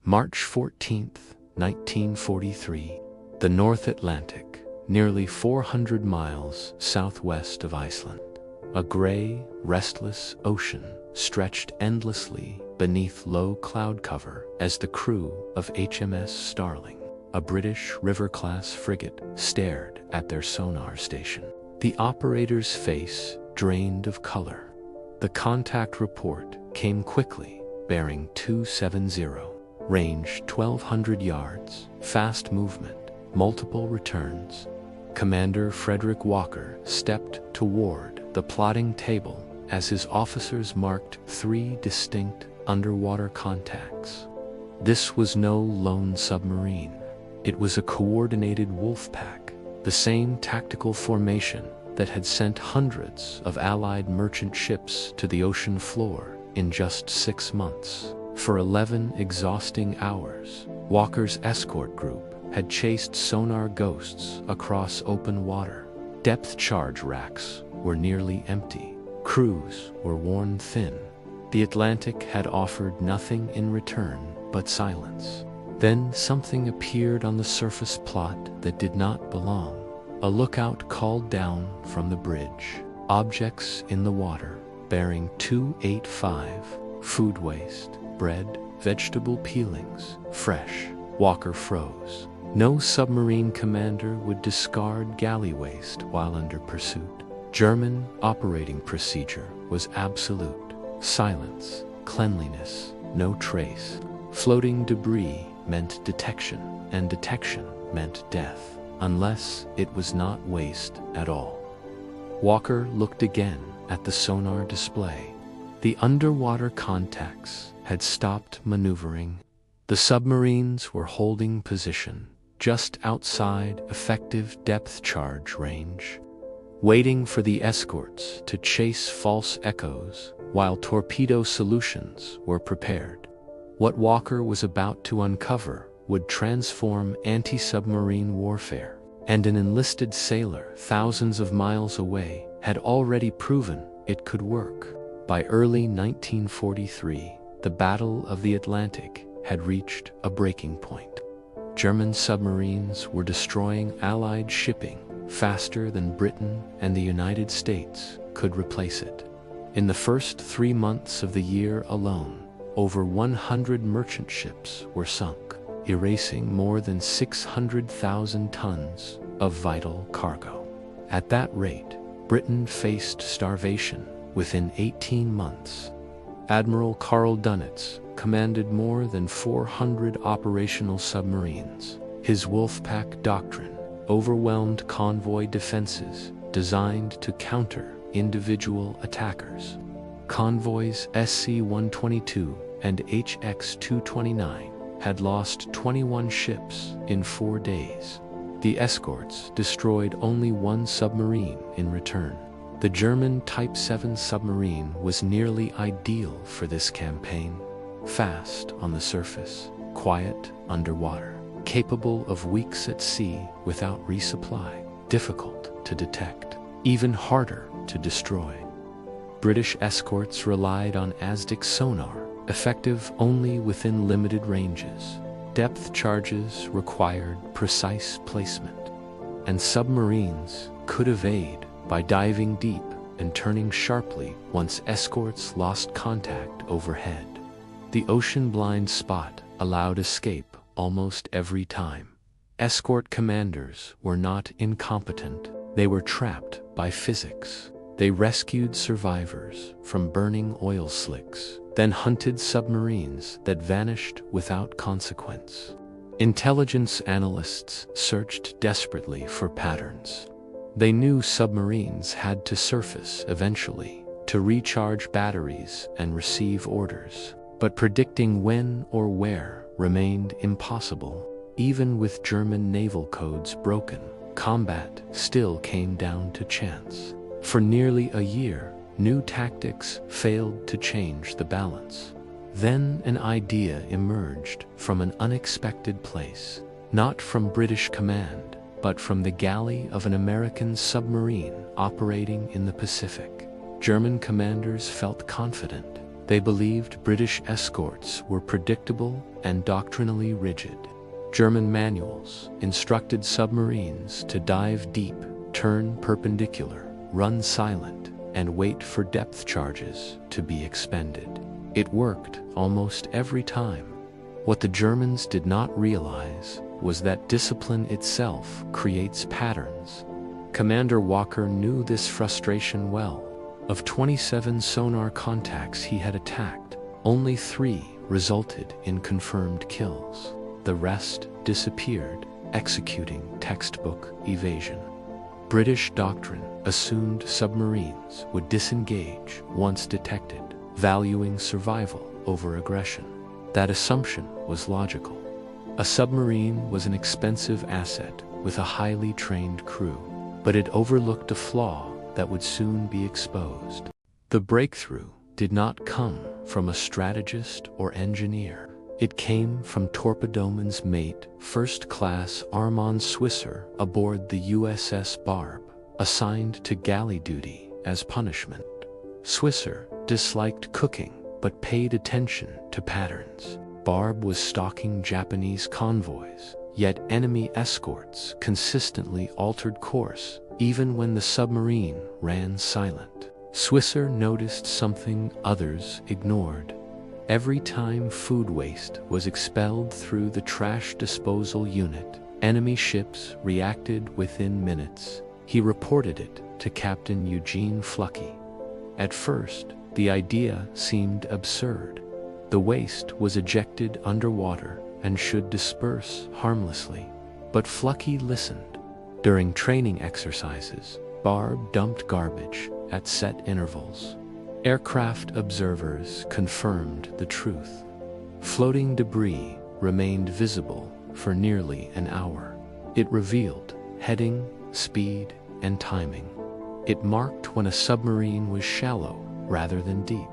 March 14, 1943. The North Atlantic, nearly 400 miles southwest of Iceland. A gray, restless ocean stretched endlessly beneath low cloud cover as the crew of HMS Starling, a British River-class frigate, stared at their sonar station. The operator's face drained of color. The contact report came quickly, bearing 270, range 1,200 yards, fast movement, multiple returns. Commander Frederick Walker stepped toward the plotting table as his officers marked 3 distinct underwater contacts. This was no lone submarine. It was a coordinated Wolfpack, the same tactical formation that had sent hundreds of Allied merchant ships to the ocean floor in just 6 months. For 11 exhausting hours, Walker's escort group had chased sonar ghosts across open water. Depth charge racks were nearly empty. Crews were worn thin. The Atlantic had offered nothing in return but silence. Then something appeared on the surface plot that did not belong. A lookout called down from the bridge. Objects in the water, bearing 285, food waste, bread, vegetable peelings, fresh. Walker froze. No submarine commander would discard galley waste while under pursuit. German operating procedure was absolute. Silence, cleanliness, no trace. Floating debris meant detection, and detection meant death, unless it was not waste at all. Walker looked again at the sonar display. The underwater contacts had stopped maneuvering. The submarines were holding position just outside effective depth charge range, waiting for the escorts to chase false echoes while torpedo solutions were prepared. What Walker was about to uncover would transform anti-submarine warfare, and an enlisted sailor thousands of miles away had already proven it could work. By early 1943, the Battle of the Atlantic had reached a breaking point. German submarines were destroying Allied shipping faster than Britain and the United States could replace it. In the first 3 months of the year alone, over 100 merchant ships were sunk, erasing more than 600,000 tons of vital cargo. At that rate, Britain faced starvation within 18 months. Admiral Karl Dönitz commanded more than 400 operational submarines. His Wolfpack doctrine overwhelmed convoy defenses designed to counter individual attackers. Convoys SC-122 and HX-229 had lost 21 ships in 4 days. The escorts destroyed only 1 submarine in return. The German Type 7 submarine was nearly ideal for this campaign. Fast on the surface, quiet underwater, capable of weeks at sea without resupply, difficult to detect, even harder to destroy. British escorts relied on ASDIC sonar, effective only within limited ranges. Depth charges required precise placement, and submarines could evade by diving deep and turning sharply once escorts lost contact overhead. The ocean blind spot allowed escape almost every time. Escort commanders were not incompetent, they were trapped by physics. They rescued survivors from burning oil slicks, then hunted submarines that vanished without consequence. Intelligence analysts searched desperately for patterns. They knew submarines had to surface eventually to recharge batteries and receive orders, but predicting when or where remained impossible. Even with German naval codes broken, combat still came down to chance. For nearly a year, new tactics failed to change the balance. Then an idea emerged from an unexpected place, not from British command, but from the galley of an American submarine operating in the Pacific. German commanders felt confident. They believed British escorts were predictable and doctrinally rigid. German manuals instructed submarines to dive deep, turn perpendicular, run silent, and wait for depth charges to be expended. It worked almost every time. What the Germans did not realize was that discipline itself creates patterns. Commander Walker knew this frustration well. Of 27 sonar contacts he had attacked, only 3 resulted in confirmed kills. The rest disappeared, executing textbook evasion. British doctrine assumed submarines would disengage once detected, valuing survival over aggression. That assumption was logical. A submarine was an expensive asset with a highly trained crew, but it overlooked a flaw that would soon be exposed. The breakthrough did not come from a strategist or engineer. It came from Torpedoman's mate, First Class Armand Swisser, aboard the USS Barb, assigned to galley duty as punishment. Swisser disliked cooking, but paid attention to patterns. Barb was stalking Japanese convoys, yet enemy escorts consistently altered course, even when the submarine ran silent. Swisser noticed something others ignored. Every time food waste was expelled through the trash disposal unit, enemy ships reacted within minutes. He reported it to Captain Eugene Flucky. At first, the idea seemed absurd. The waste was ejected underwater and should disperse harmlessly. But Flucky listened. During training exercises, Barb dumped garbage at set intervals. Aircraft observers confirmed the truth. Floating debris remained visible for nearly an hour. It revealed heading, speed, and timing. It marked when a submarine was shallow rather than deep.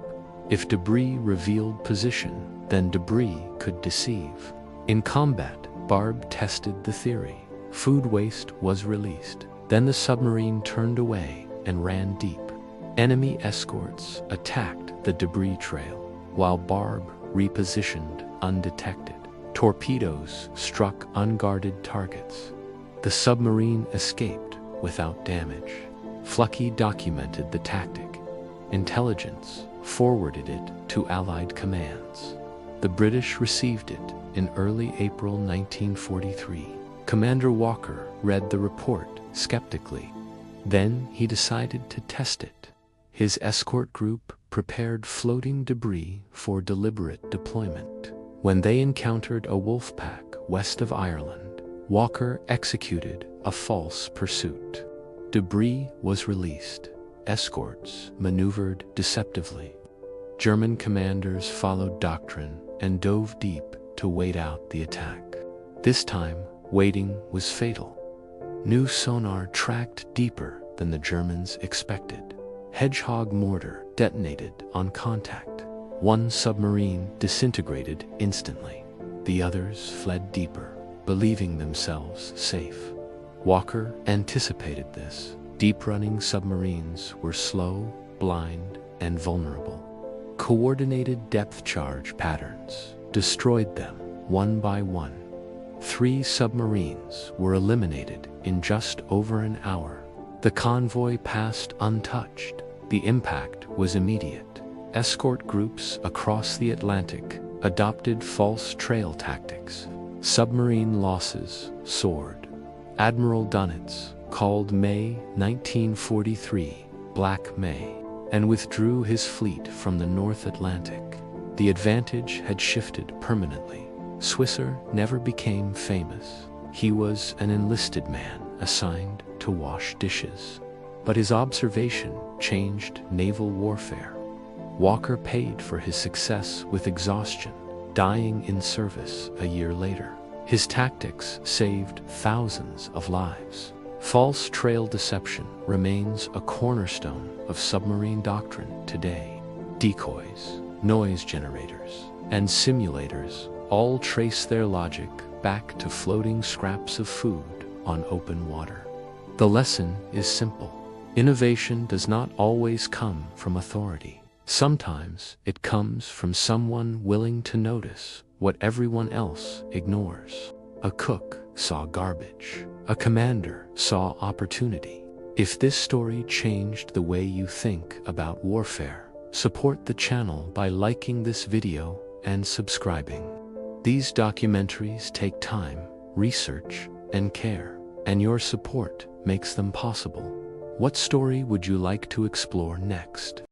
If debris revealed position, then debris could deceive. In combat, Barb tested the theory. Food waste was released. Then the submarine turned away and ran deep. Enemy escorts attacked the debris trail, while Barb repositioned undetected. Torpedoes struck unguarded targets. The submarine escaped without damage. Flucky documented the tactic. Intelligence forwarded it to Allied commands. The British received it in early April 1943. Commander Walker read the report skeptically. Then he decided to test it. His escort group prepared floating debris for deliberate deployment. When they encountered a Wolfpack west of Ireland, Walker executed a false pursuit. Debris was released. Escorts maneuvered deceptively. German commanders followed doctrine and dove deep to wait out the attack. This time, waiting was fatal. New sonar tracked deeper than the Germans expected. Hedgehog mortar detonated on contact. One submarine disintegrated instantly. The others fled deeper, believing themselves safe. Walker anticipated this. Deep-running submarines were slow, blind, and vulnerable. Coordinated depth charge patterns destroyed them one by one. 3 submarines were eliminated in just over an hour. The convoy passed untouched. The impact was immediate. Escort groups across the Atlantic adopted false trail tactics. Submarine losses soared. Admiral Dunitz called May 1943 Black May and withdrew his fleet from the North Atlantic. The advantage had shifted permanently. Swisser never became famous. He was an enlisted man assigned to wash dishes. But his observation changed naval warfare. Walker paid for his success with exhaustion, dying in service a year later. His tactics saved thousands of lives. False trail deception remains a cornerstone of submarine doctrine today. Decoys, noise generators, and simulators all trace their logic back to floating scraps of food on open water. The lesson is simple. Innovation does not always come from authority. Sometimes it comes from someone willing to notice what everyone else ignores. A cook saw garbage. A commander saw opportunity. If this story changed the way you think about warfare, support the channel by liking this video and subscribing. These documentaries take time, research, and care, and your support makes them possible. What story would you like to explore next?